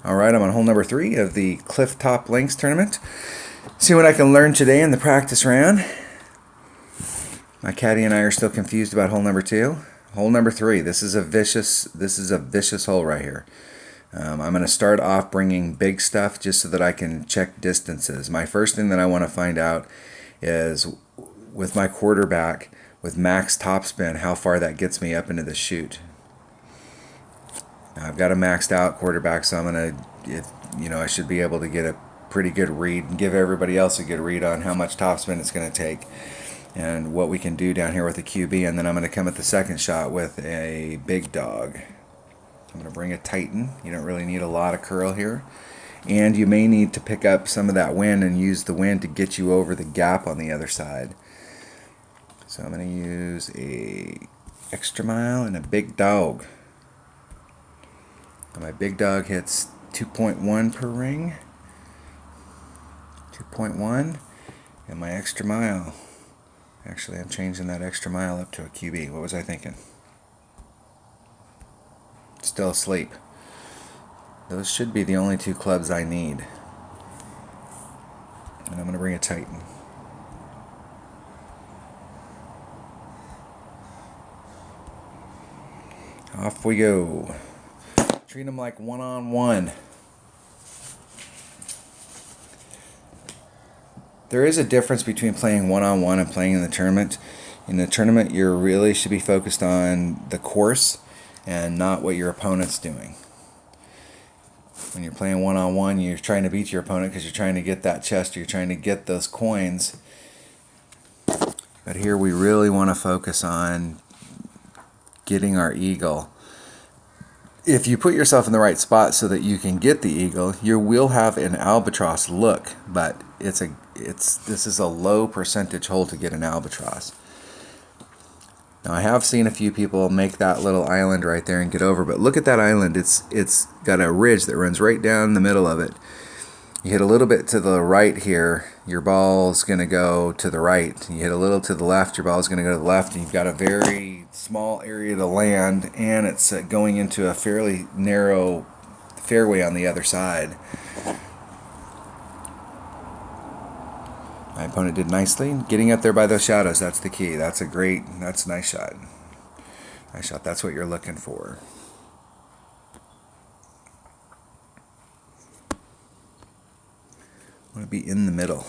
Alright, I'm on hole number 3 of the Clifftop Links tournament. See what I can learn today in the practice round. My caddy and I are still confused about hole number 2. Hole number 3, this is a vicious hole right here. I'm going to start off bringing big stuff just so that I can check distances. My first thing that I want to find out is with my quarterback, with max topspin, how far that gets me up into the chute. Now I've got a maxed out quarterback, so I'm going to, I should be able to get a pretty good read and give everybody else a good read on how much topspin it's going to take and what we can do down here with the QB. And then I'm going to come at the second shot with a big dog. I'm going to bring a Titan. You don't really need a lot of curl here. And you may need to pick up some of that wind and use the wind to get you over the gap on the other side. So I'm going to use a extra mile and a big dog. And my big dog hits 2.1 per ring. 2.1. And my extra mile. Actually, I'm changing that extra mile up to a QB. What was I thinking? Still asleep. Those should be the only two clubs I need. And I'm going to bring a Titan. Off we go. Treat them like one-on-one. There is a difference between playing one-on-one and playing in the tournament. In the tournament, you really should be focused on the course and not what your opponent's doing. When you're playing one-on-one, you're trying to beat your opponent because you're trying to get that chest, you're trying to get those coins. But here we really want to focus on getting our eagle. If you put yourself in the right spot so that you can get the eagle, you will have an albatross look, but this is a low percentage hole to get an albatross. Now I have seen a few people make that little island right there and get over, but look at that island. It's got a ridge that runs right down the middle of it. You hit a little bit to the right here, your ball's going to go to the right. You hit a little to the left, your ball's going to go to the left, and you've got a very small area to land, and it's going into a fairly narrow fairway on the other side. My opponent did nicely. Getting up there by those shadows, that's the key. That's a nice shot. Nice shot, that's what you're looking for. I want to be in the middle.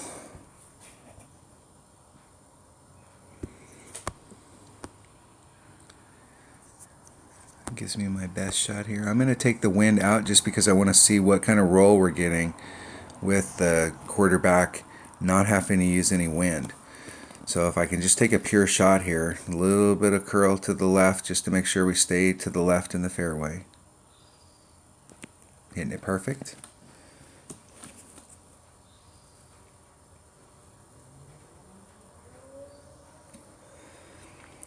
Gives me my best shot here. I'm going to take the wind out just because I want to see what kind of roll we're getting with the quarterback not having to use any wind. So if I can just take a pure shot here, a little bit of curl to the left just to make sure we stay to the left in the fairway. Hitting it perfect.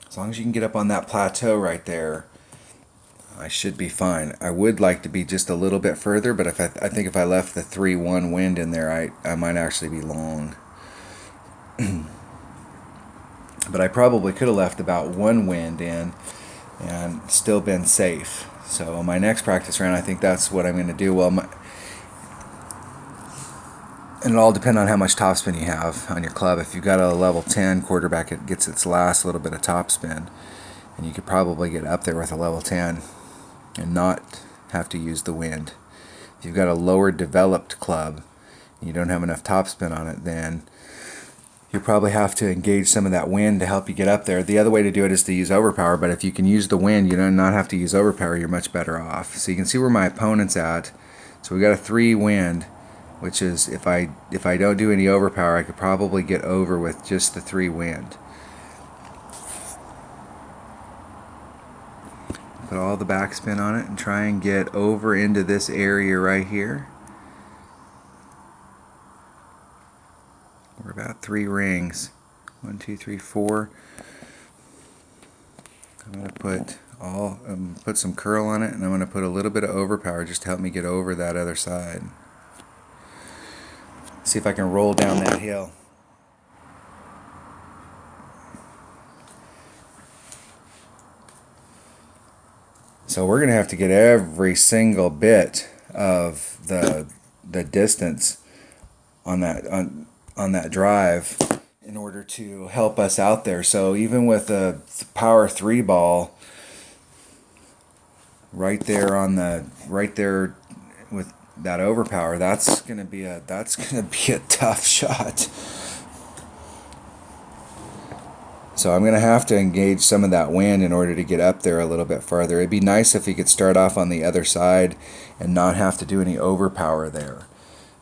As long as you can get up on that plateau right there, I should be fine. I would like to be just a little bit further, but I think if I left the 3-1 wind in there, I might actually be long. But I probably could have left about 1 wind in and still been safe. So my next practice round, I think that's what I'm going to do. And it'll all depend on how much topspin you have on your club. If you've got a level 10 quarterback, it gets its last little bit of topspin. And you could probably get up there with a level 10 and not have to use the wind. If you've got a lower developed club and you don't have enough topspin on it, then you probably have to engage some of that wind to help you get up there. The other way to do it is to use overpower, but if you can use the wind, you do not have to use overpower, you're much better off. So you can see where my opponent's at. So we got a 3 wind, which is if I don't do any overpower, I could probably get over with just the 3 wind. Put all the backspin on it and try and get over into this area right here. We're about 3 rings. 1, 2, 3, 4. I'm going to put some curl on it, and I'm going to put a little bit of overpower just to help me get over that other side. See if I can roll down that hill. So we're going to have to get every single bit of the distance on that drive in order to help us out there. So even with a power 3 ball right there with that overpower, that's gonna be a tough shot. So I'm gonna have to engage some of that wind in order to get up there a little bit farther. It'd be nice if he could start off on the other side and not have to do any overpower there.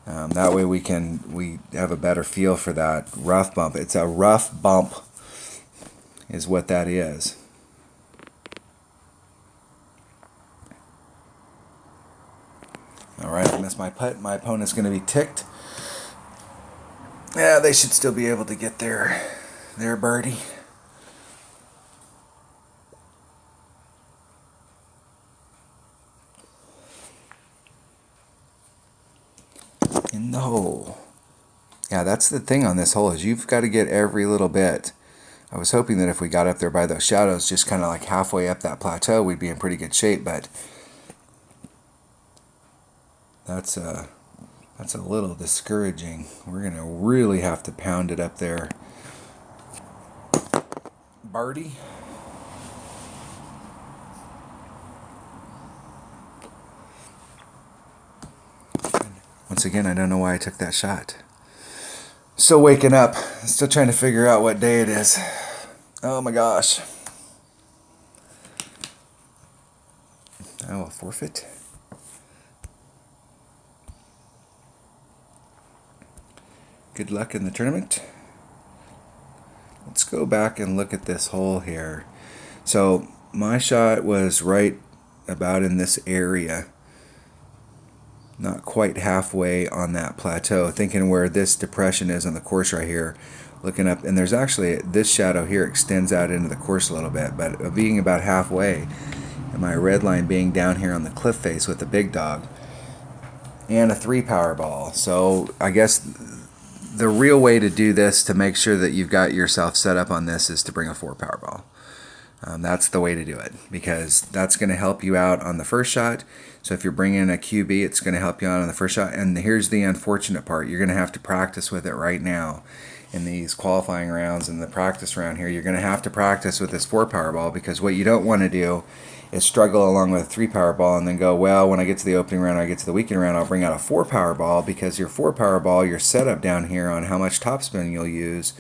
That way we have a better feel for that rough bump. It's a rough bump is what that is. Alright, I missed my putt. My opponent's going to be ticked. Yeah, they should still be able to get their birdie. In the hole. Yeah, that's the thing on this hole, is you've got to get every little bit. I was hoping that if we got up there by those shadows, just kind of like halfway up that plateau, we'd be in pretty good shape, but that's a little discouraging. We're going to really have to pound it up there. Birdie. Once again, I don't know why I took that shot. Still waking up. Still trying to figure out what day it is. Oh my gosh. Oh, a forfeit. Good luck in the tournament. Let's go back and look at this hole here. So my shot was right about in this area. Not quite halfway on that plateau, thinking where this depression is on the course right here, looking up, and there's actually this shadow here extends out into the course a little bit, but being about halfway, and my red line being down here on the cliff face with the big dog and a 3 power ball. So I guess the real way to do this to make sure that you've got yourself set up on this is to bring a 4 power ball. That's the way to do it, because that's going to help you out on the first shot. So if you're bringing a QB, it's going to help you out on the first shot. And here's the unfortunate part. You're going to have to practice with it right now in these qualifying rounds and the practice round here. You're going to have to practice with this 4 power ball, because what you don't want to do is struggle along with a 3 power ball and then go, well, when I get to the opening round, I get to the weekend round, I'll bring out a 4 power ball, because your 4 power ball, your setup down here on how much topspin you'll use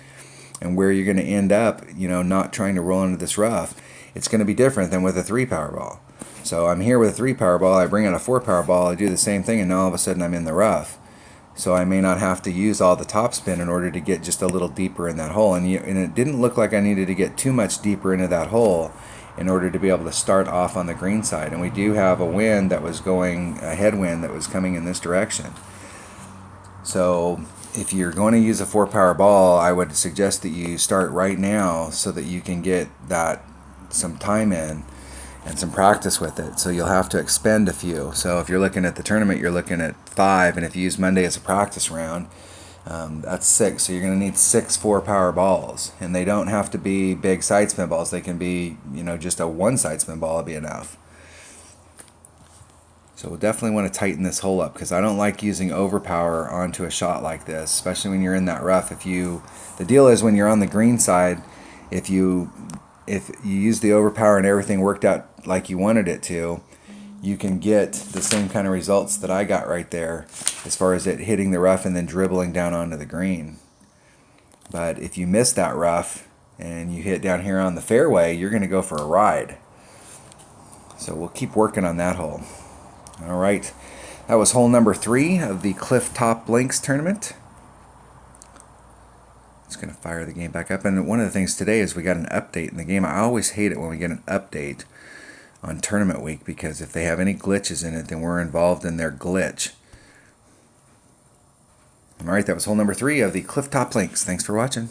and where you're going to end up, not trying to roll into this rough, it's going to be different than with a 3 power ball. So I'm here with a 3 power ball, I bring out a 4 power ball, I do the same thing, and now all of a sudden I'm in the rough. So I may not have to use all the topspin in order to get just a little deeper in that hole. And it didn't look like I needed to get too much deeper into that hole in order to be able to start off on the green side. And we do have a wind that was going, a headwind that was coming in this direction. So if you're going to use a 4 power ball, I would suggest that you start right now so that you can get that some time in and some practice with it. So you'll have to expend a few. So if you're looking at the tournament, you're looking at 5, and if you use Monday as a practice round, that's 6. So you're going to need 6 4 power balls, and they don't have to be big side spin balls. They can be, just a 1 side spin ball will be enough. So we'll definitely want to tighten this hole up, because I don't like using overpower onto a shot like this, especially when you're in that rough. The deal is, when you're on the green side, if you use the overpower and everything worked out like you wanted it to, you can get the same kind of results that I got right there, as far as it hitting the rough and then dribbling down onto the green. But if you miss that rough and you hit down here on the fairway, you're going to go for a ride. So we'll keep working on that hole. All right, that was hole number 3 of the Clifftop Links tournament. It's going to fire the game back up. And one of the things today is we got an update in the game. I always hate it when we get an update on tournament week, because if they have any glitches in it, then we're involved in their glitch. All right, that was hole number 3 of the Clifftop Links. Thanks for watching.